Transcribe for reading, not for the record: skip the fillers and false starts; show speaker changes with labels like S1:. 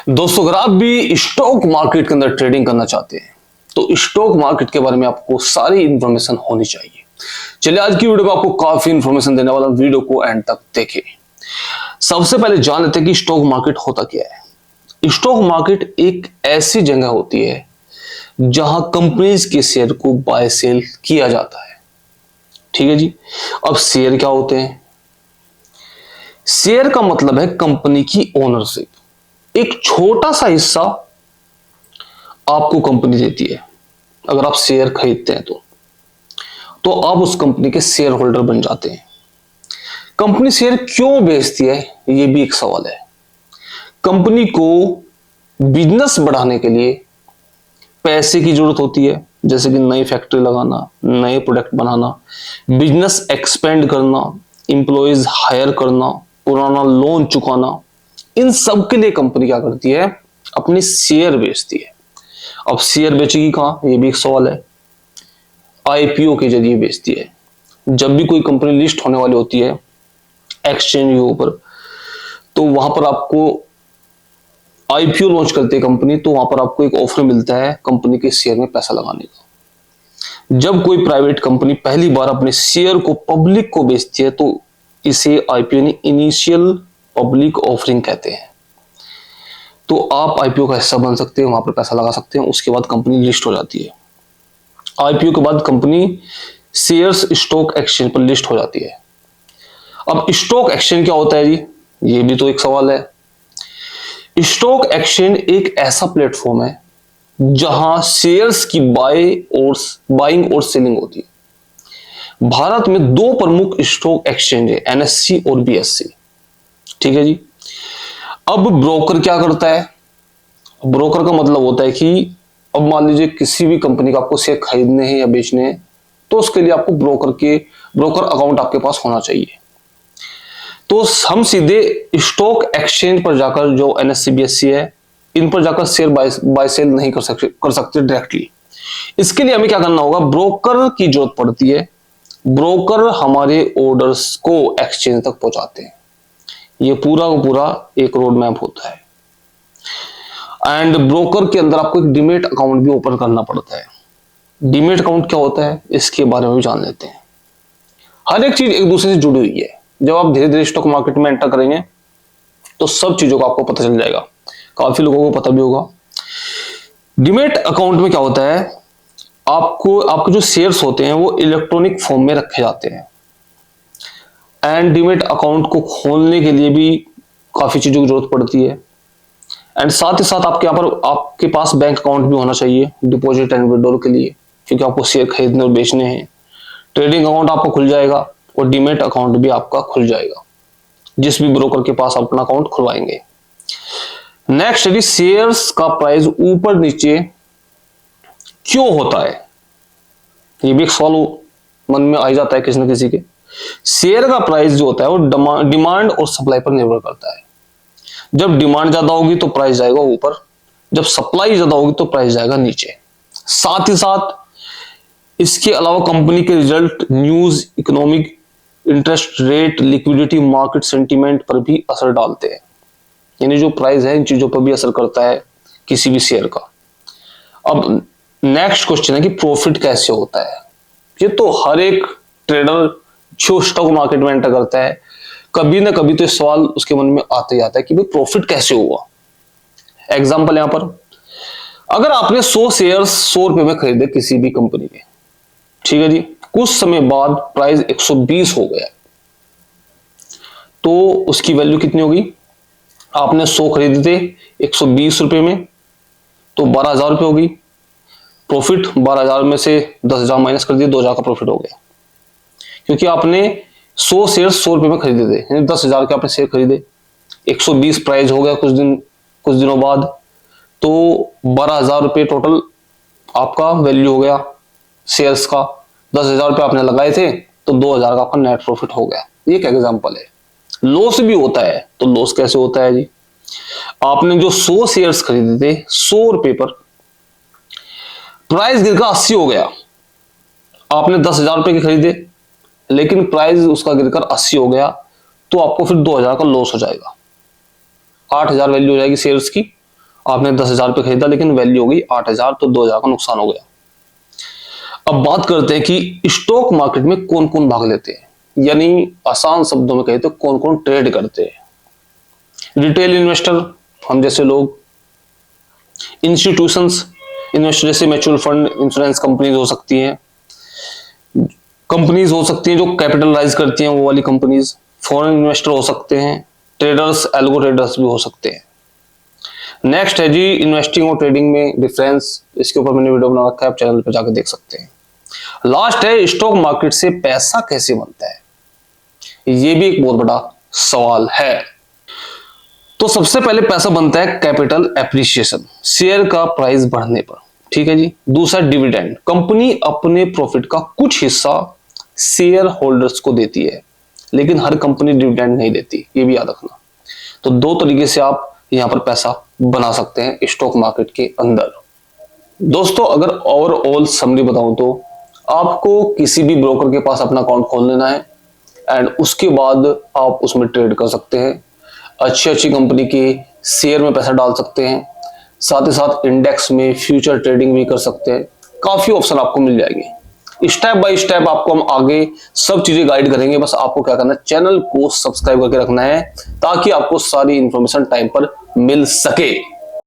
S1: दोस्तों, अगर आप भी स्टॉक मार्केट के अंदर ट्रेडिंग करना चाहते हैं तो स्टॉक मार्केट के बारे में आपको सारी इंफॉर्मेशन होनी चाहिए। चलिए, आज की वीडियो में आपको काफी इंफॉर्मेशन देने वाला, वीडियो को एंड तक देखें। सबसे पहले जान लेते हैं कि स्टॉक मार्केट होता क्या है। स्टॉक मार्केट एक ऐसी जगह होती है जहां कंपनीज के शेयर को बाय सेल किया जाता है। ठीक है जी। अब शेयर क्या होते हैं? शेयर का मतलब है कंपनी की ओनरशिप। एक छोटा सा हिस्सा आपको कंपनी देती है। अगर आप शेयर खरीदते हैं तो आप उस कंपनी के शेयर होल्डर बन जाते हैं। कंपनी शेयर क्यों बेचती है, यह भी एक सवाल है। कंपनी को बिजनेस बढ़ाने के लिए पैसे की जरूरत होती है, जैसे कि नई फैक्ट्री लगाना, नए प्रोडक्ट बनाना, बिजनेस एक्सपेंड करना, इंप्लॉइज हायर करना, पुराना लोन चुकाना। इन सब के लिए कंपनी क्या करती है? अपनी शेयर बेचती है। अब शेयर बेचेगी कहां, यह भी एक सवाल है। आईपीओ के जरिए बेचती है। जब भी कोई कंपनी लिस्ट होने वाली होती है एक्सचेंज के ऊपर, तो वहां पर आपको आईपीओ लॉन्च करती है कंपनी, तो वहां पर आपको एक ऑफर मिलता है कंपनी के शेयर में पैसा लगाने का। जब कोई प्राइवेट कंपनी पहली बार अपने शेयर को पब्लिक को बेचती है तो इसे आईपीओ ने इनिशियल पब्लिक ऑफरिंग कहते हैं। तो आप आईपीओ का हिस्सा बन सकते हैं, वहां पर पैसा लगा सकते हैं। उसके बाद कंपनी लिस्ट हो जाती है। आईपीओ के बाद कंपनी शेयर्स स्टॉक एक्सचेंज पर लिस्ट हो जाती है। अब स्टॉक एक्सचेंज क्या होता है जी, ये भी तो एक सवाल है। स्टॉक एक्सचेंज एक ऐसा प्लेटफॉर्म है जहां शेयर्स की बाइंग और सेलिंग होती है। भारत में दो प्रमुख स्टॉक एक्सचेंज है, एनएससी और बीएससी। ठीक है जी। अब ब्रोकर क्या करता है? ब्रोकर का मतलब होता है कि अब मान लीजिए किसी भी कंपनी का आपको शेयर खरीदने हैं या बेचने हैं, तो उसके लिए आपको ब्रोकर अकाउंट आपके पास होना चाहिए। तो हम सीधे स्टॉक एक्सचेंज पर जाकर, जो एनएससी बीएससी है, इन पर जाकर शेयर बाय सेल नहीं कर सकते डायरेक्टली। इसके लिए हमें क्या करना होगा? ब्रोकर की जरूरत पड़ती है। ब्रोकर हमारे ऑर्डर्स को एक्सचेंज तक पहुंचाते हैं। ये पूरा का पूरा एक रोड मैप होता है। एंड ब्रोकर के अंदर आपको एक डीमैट अकाउंट भी ओपन करना पड़ता है। डीमैट अकाउंट क्या होता है, इसके बारे में भी जान लेते हैं। हर एक चीज एक दूसरे से जुड़ी हुई है। जब आप धीरे धीरे स्टॉक मार्केट में एंटर करेंगे तो सब चीजों का आपको पता चल जाएगा। काफी लोगों को पता भी होगा। डीमैट अकाउंट में क्या होता है, आपके जो शेयर्स होते हैं वो इलेक्ट्रॉनिक फॉर्म में रखे जाते हैं। एंड डीमैट अकाउंट को खोलने के लिए भी काफी चीजों की जरूरत पड़ती है। एंड साथ ही साथ आपके पास बैंक अकाउंट भी होना चाहिए डिपॉजिट एंड विड्रॉल के लिए, क्योंकि आपको शेयर खरीदने और बेचने हैं। ट्रेडिंग अकाउंट आपका खुल जाएगा और डीमैट अकाउंट भी आपका खुल जाएगा, जिस भी ब्रोकर के पास अपना अकाउंट खुलवाएंगे। नेक्स्ट, यदि शेयर्स का प्राइस ऊपर नीचे क्यों होता है, ये भी एक सवाल मन में आ जाता है किसी न किसी के। शेयर का प्राइस जो होता है वो डिमांड और सप्लाई पर निर्भर करता है। जब डिमांड ज्यादा होगी तो प्राइस जाएगा ऊपर, जब सप्लाई ज्यादा होगी तो प्राइस जाएगा नीचे। साथ ही साथ इसके अलावा कंपनी के result, news, economic, interest rate, liquidity, market sentiment पर भी असर डालते हैं। यानी जो प्राइस है इन चीजों पर भी असर करता है किसी भी शेयर का। अब नेक्स्ट क्वेश्चन है कि प्रॉफिट कैसे होता है। ये तो हर एक ट्रेडर जो स्टॉक मार्केट में एंटर करता है, कभी ना कभी तो ये सवाल उसके मन में आते ही आता है कि भाई प्रॉफिट कैसे हुआ। एग्जांपल यहां पर, अगर आपने 100 शेयर्स 100 रुपए में खरीदे किसी भी कंपनी के, ठीक है जी, कुछ समय बाद प्राइस 120 हो गया, तो उसकी वैल्यू कितनी होगी? आपने 100 खरीदे थे 120 रुपए में, तो 12,000 रुपए होगी। प्रॉफिट 12,000 में से 10,000 माइनस कर दिए, 2,000 का प्रॉफिट हो गया, क्योंकि आपने 100 शेयर 100 रुपए में खरीदे थे, यानी 10,000 के आपने शेयर खरीदे। 120 प्राइस हो गया कुछ दिनों बाद, तो 12,000 रुपए टोटल आपका वैल्यू हो गया शेयर्स का। 10,000 रुपए आपने लगाए थे तो 2,000 का आपका नेट प्रॉफिट हो गया। ये एक एग्जांपल है। लॉस भी होता है, तो लॉस कैसे होता है जी? आपने जो 100 शेयर्स खरीदे थे 100 रुपए पर, प्राइस गिरकर 80 हो गया। आपने 10,000 रुपए के खरीदे, लेकिन प्राइस उसका गिरकर 80 हो गया, तो आपको फिर 2,000 का लॉस हो जाएगा। 8,000 वैल्यू हो जाएगी शेयर्स की, आपने 10,000 पे खरीदा लेकिन वैल्यू हो गई 8,000, तो 2,000 का नुकसान हो गया। अब बात करते हैं कि स्टॉक मार्केट में कौन कौन भाग लेते हैं, यानी आसान शब्दों में कहे तो कौन कौन ट्रेड करते हैं। रिटेल इन्वेस्टर, हम जैसे लोग। इंस्टीट्यूशंस इन्वेस्टर, जैसे म्यूचुअल फंड, इंश्योरेंस कंपनीज हो सकती हैं, कंपनीज हो सकती हैं जो कैपिटल राइज करती हैं, वो वाली कंपनीज। फॉरेन इन्वेस्टर हो सकते हैं, ट्रेडर्स, एल्गो ट्रेडर्स भी हो सकते हैं। नेक्स्ट है जी इन्वेस्टिंग और ट्रेडिंग में डिफरेंस, इसके ऊपर मैंने वीडियो बना रखा है, आप चैनल पर जाकर देख सकते हैं। लास्ट है स्टॉक मार्केट से पैसा कैसे बनता है, ये भी एक बहुत बड़ा सवाल है। तो सबसे पहले पैसा बनता है कैपिटल एप्रिसिएशन, शेयर का प्राइस बढ़ने पर, ठीक है जी। दूसरा डिविडेंड, कंपनी अपने प्रॉफिट का कुछ हिस्सा शेयर होल्डर्स को देती है, लेकिन हर कंपनी डिविडेंड नहीं देती, ये भी याद रखना। तो दो तरीके से आप यहां पर पैसा बना सकते हैं स्टॉक मार्केट के अंदर। दोस्तों अगर ओवरऑल समरी बताऊं तो आपको किसी भी ब्रोकर के पास अपना अकाउंट खोल लेना है एंड उसके बाद आप उसमें ट्रेड कर सकते हैं, अच्छी अच्छी कंपनी के शेयर में पैसा डाल सकते हैं, साथ ही साथ इंडेक्स में फ्यूचर ट्रेडिंग भी कर सकते हैं। काफी ऑप्शन आपको मिल जाएंगे। स्टेप बाय स्टेप आपको हम आगे सब चीजें गाइड करेंगे, बस आपको क्या करना है, चैनल को सब्सक्राइब करके रखना है ताकि आपको सारी इंफॉर्मेशन टाइम पर मिल सके।